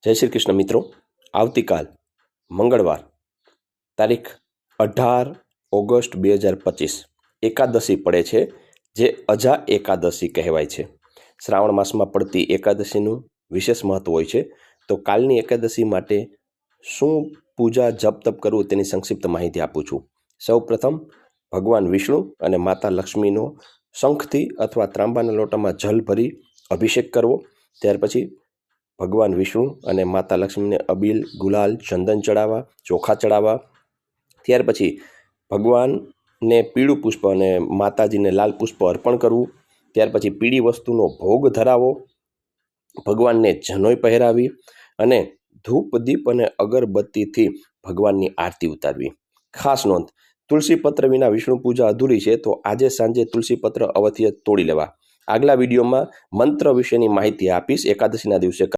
જય શ્રી કૃષ્ણ મિત્રો. આવતીકાલ મંગળવાર તારીખ 18 ઓગસ્ટ 2025 એકાદશી પડે છે, જે અજા એકાદશી કહેવાય છે. શ્રાવણ માસમાં પડતી એકાદશીનું વિશેષ મહત્વ હોય છે. તો કાલની એકાદશી માટે શું પૂજા જપ તપ કરવું તેની સંક્ષિપ્ત માહિતી આપું છું. સૌ પ્રથમ ભગવાન વિષ્ણુ અને માતા લક્ષ્મીનો શંખથી અથવા ત્રાંબાના લોટામાં જલ ભરી અભિષેક કરવો. ત્યાર પછી ભગવાન વિષ્ણુ અને માતા લક્ષ્મીને અબીલ, ગુલાલ, ચંદન ચડાવવા, ચોખા ચડાવવા. ત્યાર પછી ભગવાનને પીળું પુષ્પ અને માતાજીને લાલ પુષ્પ અર્પણ કરવું. ત્યાર પછી પીળી વસ્તુનો ભોગ ધરાવો, ભગવાનને જનોઈ પહેરાવી અને ધૂપ દીપ અને અગરબત્તીથી ભગવાનની આરતી ઉતારવી. ખાસ નોંધ: તુલસી પત્ર વિના વિષ્ણુ પૂજા અધૂરી છે, તો આજે સાંજે તુલસી પત્ર અવશ્ય તોડી લેવા. આગલા વિડીયોમાં મંત્ર વિશેની માહિતી આપીશ. એકાદશીના દિવસે